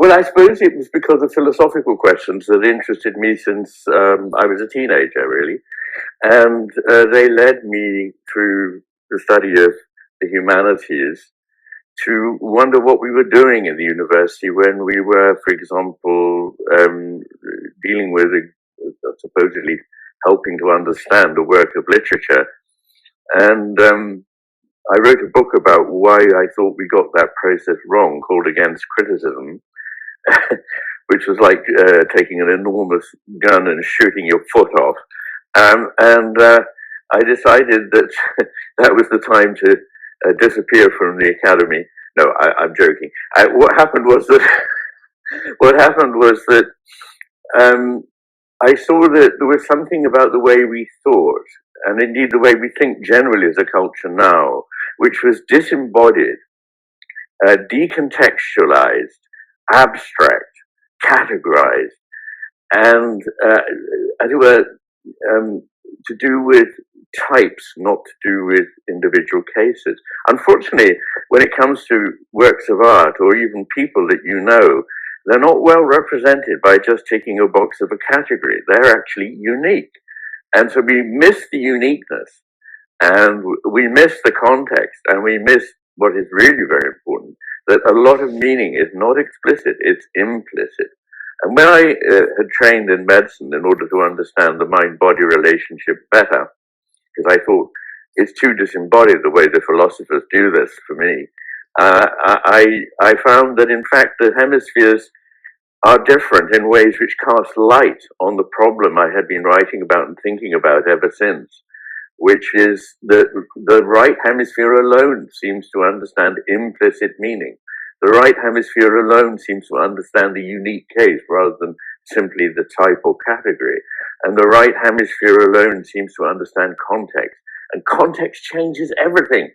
Well, I suppose it was because of philosophical questions that interested me since I was a teenager, really. And they led me through the study of the humanities to wonder what we were doing in the university when we were, for example, dealing with supposedly helping to understand the work of literature. And I wrote a book about why I thought we got that process wrong, called Against Criticism, which was like taking an enormous gun and shooting your foot off. And I decided that that was the time to disappear from the academy. No, I'm joking. What happened was that I saw that there was something about the way we thought, and indeed the way we think generally as a culture now, which was disembodied, decontextualized, abstract, categorized, and as it were, to do with types, not to do with individual cases. Unfortunately, when it comes to works of art or even people that you know, they're not well represented by just ticking a box of a category. They're actually unique. And so we miss the uniqueness, and we miss the context, and we miss what is really very important, that a lot of meaning is not explicit, it's implicit. And when I had trained in medicine in order to understand the mind-body relationship better, because I thought it's too disembodied the way the philosophers do this for me, I found that in fact the hemispheres are different in ways which cast light on the problem I had been writing about and thinking about ever since, which is that the right hemisphere alone seems to understand implicit meaning. The right hemisphere alone seems to understand the unique case rather than simply the type or category. And the right hemisphere alone seems to understand context. And context changes everything.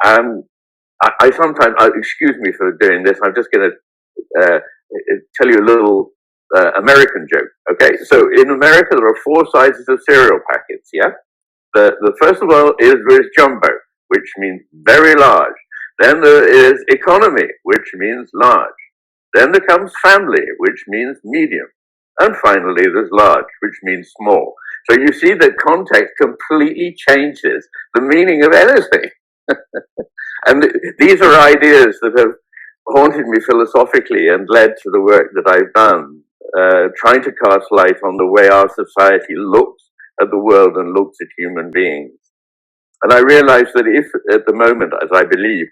I sometimes, excuse me for doing this, I'm just going to tell you a little American joke. Okay, so in America there are 4 sizes of cereal packets, yeah? The first of all is jumbo, which means very large. Then there is economy, which means large. Then there comes family, which means medium. And finally, there's large, which means small. So you see that context completely changes the meaning of anything. And these are ideas that have haunted me philosophically and led to the work that I've done, trying to cast light on the way our society looks at the world and looks at human beings. And I realized that if at the moment, as I believe,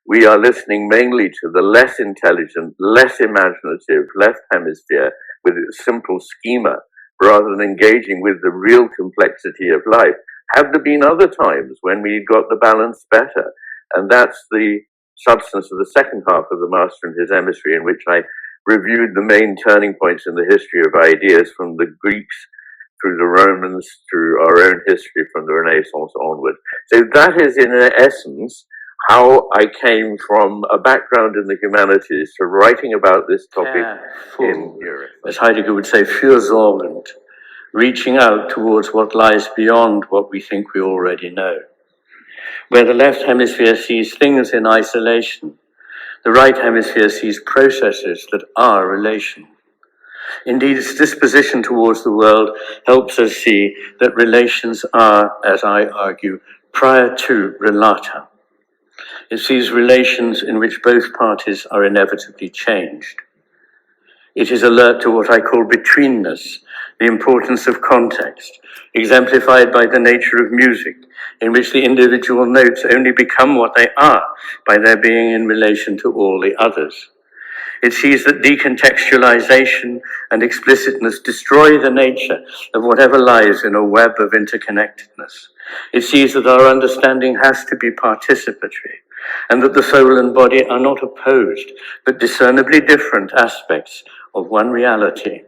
we are listening mainly to the less intelligent, less imaginative left hemisphere with its simple schema, rather than engaging with the real complexity of life, have there been other times when we got the balance better? And that's the substance of the second half of The Master and His Emissary, in which I reviewed the main turning points in the history of ideas from the Greeks through the Romans, through our own history from the Renaissance onward. So that is, in essence, how I came from a background in the humanities to writing about this topic in Europe. As Heidegger would say, fürsorgend, reaching out towards what lies beyond what we think we already know. Where the left hemisphere sees things in isolation, the right hemisphere sees processes that are relational. Indeed, its disposition towards the world helps us see that relations are, as I argue, prior to relata. It sees relations in which both parties are inevitably changed. It is alert to what I call betweenness, the importance of context, exemplified by the nature of music, in which the individual notes only become what they are by their being in relation to all the others. It sees that decontextualization and explicitness destroy the nature of whatever lies in a web of interconnectedness. It sees that our understanding has to be participatory, and that the soul and body are not opposed, but discernibly different aspects of one reality.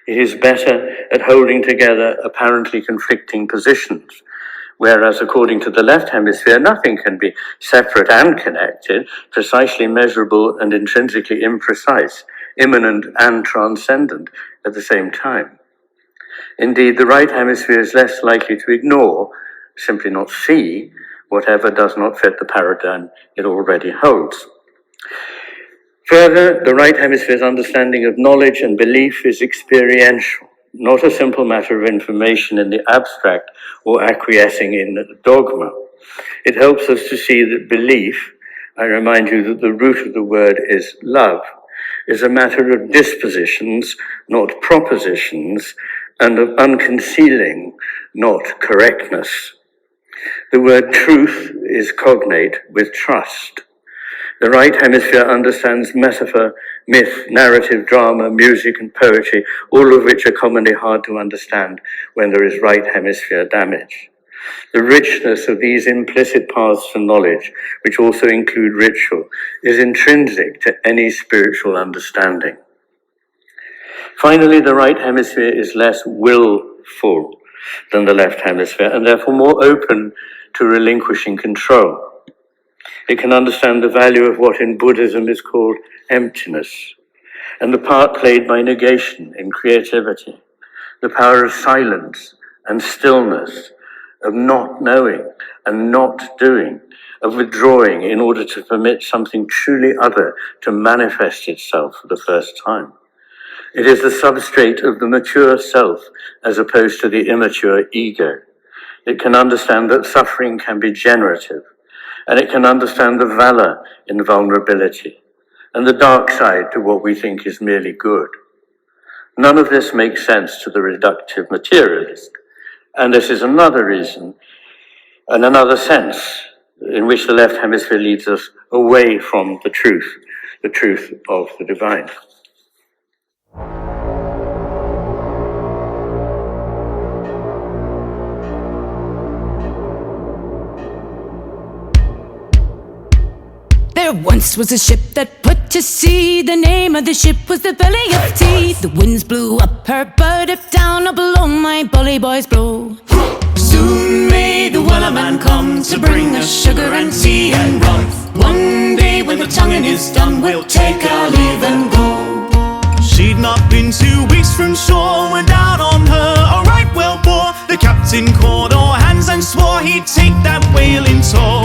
It is better at holding together apparently conflicting positions, whereas according to the left hemisphere, nothing can be separate and connected, precisely measurable and intrinsically imprecise, immanent and transcendent at the same time. Indeed, the right hemisphere is less likely to ignore, simply not see, whatever does not fit the paradigm it already holds. Further, the right hemisphere's understanding of knowledge and belief is experiential, not a simple matter of information in the abstract or acquiescing in dogma. It helps us to see that belief, I remind you that the root of the word is love, is a matter of dispositions, not propositions, and of unconcealing, not correctness. The word truth is cognate with trust. The right hemisphere understands metaphor, myth, narrative, drama, music, and poetry, all of which are commonly hard to understand when there is right hemisphere damage. The richness of these implicit paths to knowledge, which also include ritual, is intrinsic to any spiritual understanding. Finally, the right hemisphere is less willful than the left hemisphere, and therefore more open to relinquishing control. It can understand the value of what in Buddhism is called emptiness, and the part played by negation in creativity, the power of silence and stillness, of not knowing and not doing, of withdrawing in order to permit something truly other to manifest itself for the first time. It is the substrate of the mature self as opposed to the immature ego. It can understand that suffering can be generative, and it can understand the valor in vulnerability and the dark side to what we think is merely good. None of this makes sense to the reductive materialist, and this is another reason and another sense in which the left hemisphere leads us away from the truth of the divine. There once was a ship that put to sea. The name of the ship was the Belly of Tea. The winds blew up her boat, if down or below my bully boys blow. Soon may the Wellerman come to bring us sugar and tea and rum. One day when the tonguing is done, we'll take our leave and go. She'd not been 2 weeks from shore when down on her a right whale bore. The captain called all hands and swore he'd take that whale in tow.